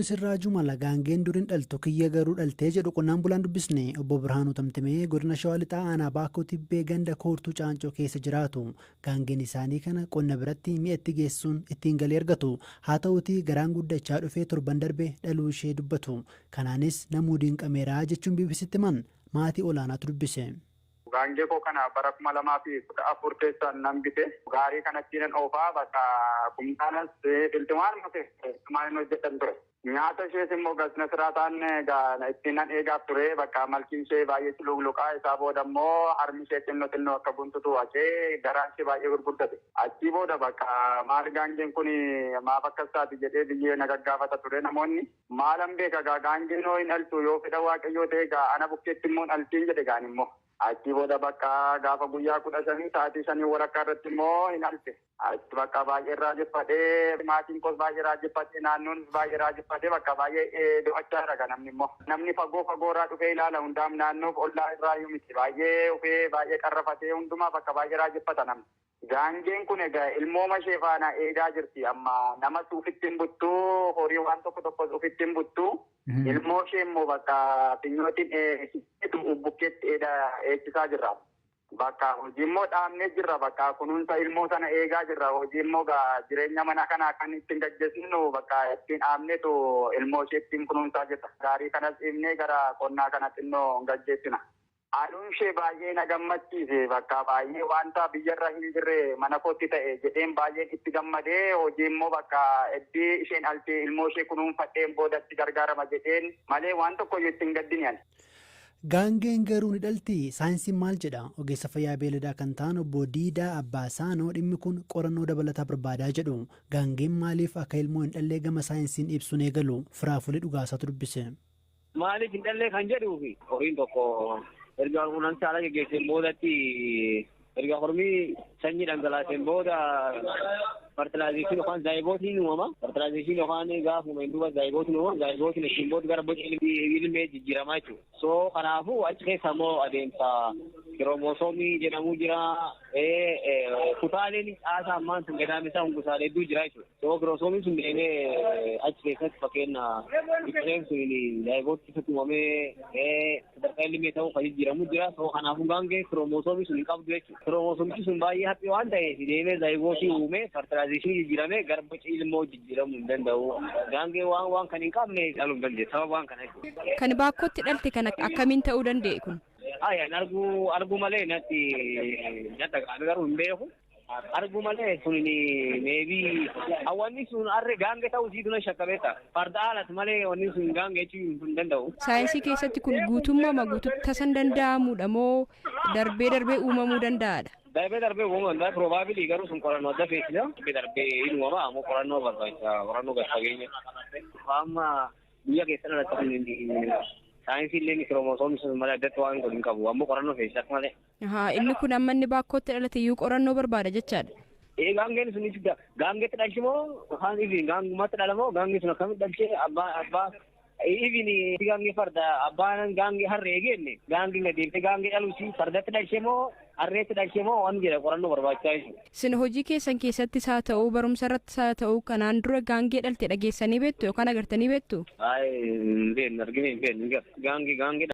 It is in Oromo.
kun sirraa jumala gaangeen duriin dhaltu kiyya garuu dhaltee jedhu qonnaan bulaan dubbisne obbo Birhaanuu Tamtimee godina Shawaa Lixaa aanaa Baakoo Tibbee ganda koortuu Caancoo keessa jiraatu. Gaangeen isaanii kana qonna biratti mi'a itti geessuun ittiin galii argatu. Haa ta'uutii garaan guddachaa dhufee torban darbe dhaluu ishee dubbatu. Kanaanis namuu diinqameeraa jechuun BBCtti himan maatii olaanaatu dubbise. Gaangee koo kana bara 2014 keessa nan bite. Gaarii kanatti nan oofaa bakka kumtaanas biltimaan maal hojjetan ture. Nyaata ishees immoo gasna siraataan ittiin nan eegaaf ture bakka malkiin ishee baay'ee cululuqaa isaa booda immoo harmi ishee xinnoo akka buntutu hacee garaan ishee baay'ee gurguddate. Achii booda bakka maal gaangeen kun maaf akkas taati jedhee biyyee na gaggaafata ture namoonni. Maalan beeka gaangeen hoo hin dhaltu yoo fedha waaqayyoo ta'e ana bukkeetti immoo dhaltiin jedhe gaan immoo. Achii booda bakka gaafa guyyaa 15 sa'aatii 5 waraqaa irratti immoo hin halte. Achi bakka baay'ee raajeffatee maatiin koos baay'ee raajeffatee naannoon baay'ee raajeffatee bakka baay'ee do'achaa jira namni immoo. Namni fagoo irraa dhufee ilaala hundaaf naannoof ollaa irraa iyyuu miti baay'ee dhufee baay'ee qarrafatee hundumaa bakka baay'ee raajeffata namni. Gaangeen kun egaa ilmooma ishee faana eegaa jirti amma nama ufitti hin buttuu horii waan tokko ufitti hin buttuu. Ilmoo ishee immoo bakka finyootiin bukkeetti eegsisaa jirra. Bakka hojii immoo dhaabnee jirra bakka kunuunsa ilmoo sana eegaa jirra. Hojii immoo jireenya mana kanaa kan ittiin gaggeessinu bakka ittiin dhaabneetu ilmoo ishee ittiin kunuunsaa jirra. Gaarii kanas dhiibnee gara qonnaa kana xinnoo gaggeessina. Aduun ishee baay'ee na gammachiise bakka baay'ee wanta biyyarra hin jirre mana kootti ta'e jedheen baay'een itti gammadee hojii immoo bakka iddii isheen dhaltee ilmoo ishee kunuunfadheen boodatti gargaarama jedheen malee waan tokko ittiin gaddiniyan. Gaangeen garuu ni dhalti saayinsiin maal jedha ogeessa fayyaa beeladaa kan ta'an obbo Diidaa Abbaasaanoo dhimmi kun qorannoo dabalataa barbaadaa jedhu. Gaangeen maaliif akka ilmoo hin dhallee gama saayinsiin ibsuun eegalu firaafulee dhugaasaatu dubbise. Maaliif hin dhallee kan jedhuufi horiin tokko erga kunuunsa haala geggeesseen boodatti erga hormii sanyii dhangalaaseen booda fertilaayizeeshinii yookaan zaayibootiin uumama. Fertilaayizeeshinii yookaan gaafuma hin duuba zaayibootiin uumama. Zaayibootiin ittiin booda gara boca ilmee jijjiiramaa jechuudha. So kanaafuu achi keessa immoo adeemsa kiroomosoomii jedhamu jira. Kutaaleen caasaa ammaan sun gadaamisaa hungusaalee hedduu jira jechuudha. So kiroomosoomii sun deemee achi keessatti fakkeenya isheen sun zaayibootti keessatti uumamee sadarkaa ilmee ta'uu kan jijjiiramu jira. So kanaafuu gaangee kiroomosoomii sun hin qabdu jechuudha. Kiroomosoomii sun baay'ee haphii waan ta'eef deemee zaayibootii uumee fertilaayizeeshinii jijjiiramee gara boca ilmoo jijjiiramuu hin danda'u. Gaangee waan kan hin qabne dhaluu hin danda'e. Sababa waan kana jechuudha. Kan baakkootti dhalte kan akkamiin ta'uu danda'e kun? Ayaan arguu malee natti dhagaame garuu hin beeku. Arguu malee sun meebii hawwanni sun harree gaangee ta'uu isii duna shakkabeessa. Farda haalas malee wanni sun gaangee jechuu hin danda'u. Saayinsii keessatti kun guututti tasan danda'amudha moo darbee uumamuu danda'adha? Darbee uumamuu danda'a. Probabilii garuu sun qorannoo adda feesisa. Darbee hin uumama ammoo qorannoo barbaachisa. Qorannoo gad fageenya. Amma biyya keessa dhalatan saayinsii illee kiroomosoomii sun malee addatti waan godhin qabu ammoo qorannoo feesisaa malee. Inni kun amma inni baakkootti dhalate iyyuu qorannoo barbaada jechaadha. Gaangeen sun gaangeetti dhalchi moo yookaan ifiin gaangumatti dhalamoo gaangee sun akkamitti dhalchee abbaa ifiin gaangee farda abbaan gaangee harree eegenne gaangee gadeemte gaangee dhaluusi fardatti dhalchee moo harreetti dhalchee moo waan jedha qorannoo barbaachisaa jechuudha. Sin hojii keessan keessattis haa ta'uu barumsa irrattis haa ta'uu kanaan dura gaangee dhalte dhageessanii beektu yookaan agartanii beektu? Hin beeknu argine hin beeknu gaangee